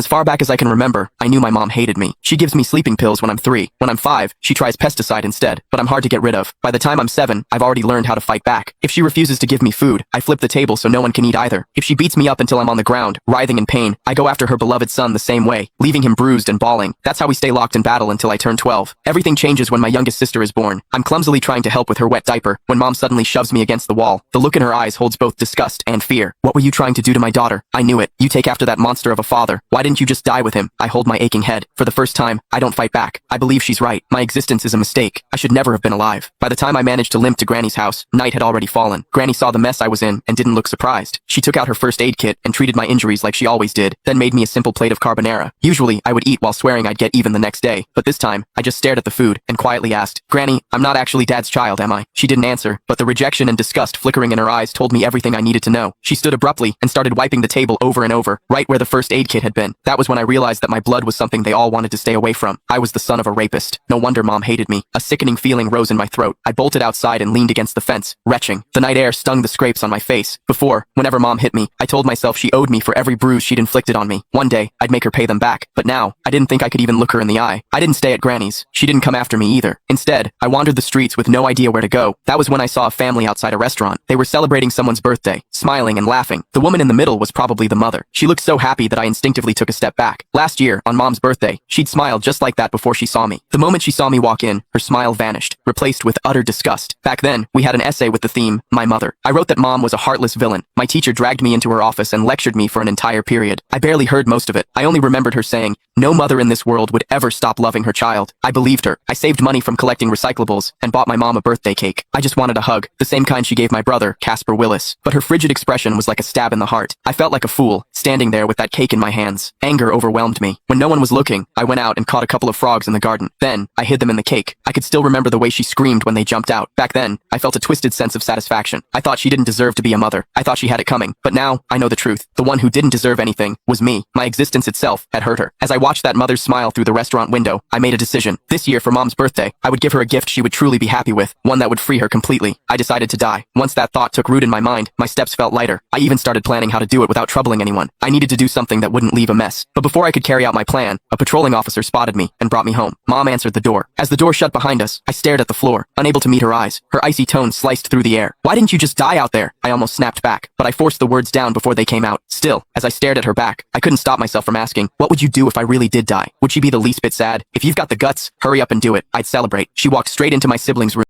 As far back as I can remember, I knew my mom hated me. She gives me sleeping pills when I'm 3. When I'm 5, she tries pesticide instead, but I'm hard to get rid of. By the time I'm 7, I've already learned how to fight back. If she refuses to give me food, I flip the table so no one can eat either. If she beats me up until I'm on the ground, writhing in pain, I go after her beloved son the same way, leaving him bruised and bawling. That's how we stay locked in battle until I turn 12. Everything changes when my youngest sister is born. I'm clumsily trying to help with her wet diaper when mom suddenly shoves me against the wall. The look in her eyes holds both disgust and fear. What were you trying to do to my daughter? I knew it. You take after that monster of a father. Why didn't you just die with him? I hold my aching head. For the first time, I don't fight back. I believe she's right. My existence is a mistake. I should never have been alive. By the time I managed to limp to Granny's house, night had already fallen. Granny saw the mess I was in and didn't look surprised. She took out her first aid kit and treated my injuries like she always did, then made me a simple plate of carbonara. Usually, I would eat while swearing I'd get even the next day, but this time, I just stared at the food and quietly asked, "Granny, I'm not actually Dad's child, am I?" She didn't answer, but the rejection and disgust flickering in her eyes told me everything I needed to know. She stood abruptly and started wiping the table over and over, right where the first aid kit had been. That was when I realized that my blood was something they all wanted to stay away from. I was the son of a rapist. No wonder mom hated me. A sickening feeling rose in my throat. I bolted outside and leaned against the fence, retching. The night air stung the scrapes on my face. Before, whenever mom hit me, I told myself she owed me for every bruise she'd inflicted on me. One day, I'd make her pay them back. But now, I didn't think I could even look her in the eye. I didn't stay at Granny's. She didn't come after me either. Instead, I wandered the streets with no idea where to go. That was when I saw a family outside a restaurant. They were celebrating someone's birthday, smiling and laughing. The woman in the middle was probably the mother. She looked so happy that I instinctively took a step back. Last year, on mom's birthday, she'd smiled just like that before she saw me. The moment she saw me walk in, her smile vanished, replaced with utter disgust. Back then, we had an essay with the theme, My Mother. I wrote that mom was a heartless villain. My teacher dragged me into her office and lectured me for an entire period. I barely heard most of it. I only remembered her saying, "No mother in this world would ever stop loving her child." I believed her. I saved money from collecting recyclables and bought my mom a birthday cake. I just wanted a hug, the same kind she gave my brother, Casper Willis. But her frigid expression was like a stab in the heart. I felt like a fool, standing there with that cake in my hands. Anger overwhelmed me. When no one was looking, I went out and caught a couple of frogs in the garden. Then, I hid them in the cake. I could still remember the way she screamed when they jumped out. Back then, I felt a twisted sense of satisfaction. I thought she didn't deserve to be a mother. I thought she had it coming. But now, I know the truth. The one who didn't deserve anything was me. My existence itself had hurt her. As I watched that mother's smile through the restaurant window, I made a decision. This year for mom's birthday, I would give her a gift she would truly be happy with, one that would free her completely. I decided to die. Once that thought took root in my mind, my steps felt lighter. I even started planning how to do it without troubling anyone. I needed to do something that wouldn't leave a mess. But before I could carry out my plan, a patrolling officer spotted me and brought me home. Mom answered the door. As the door shut behind us, I stared at the floor, unable to meet her eyes. Her icy tone sliced through the air. "Why didn't you just die out there?" I almost snapped back, but I forced the words down before they came out. Still, as I stared at her back, I couldn't stop myself from asking, what would you do if I really did die? Would she be the least bit sad? "If you've got the guts, hurry up and do it. I'd celebrate." She walked straight into my siblings' room.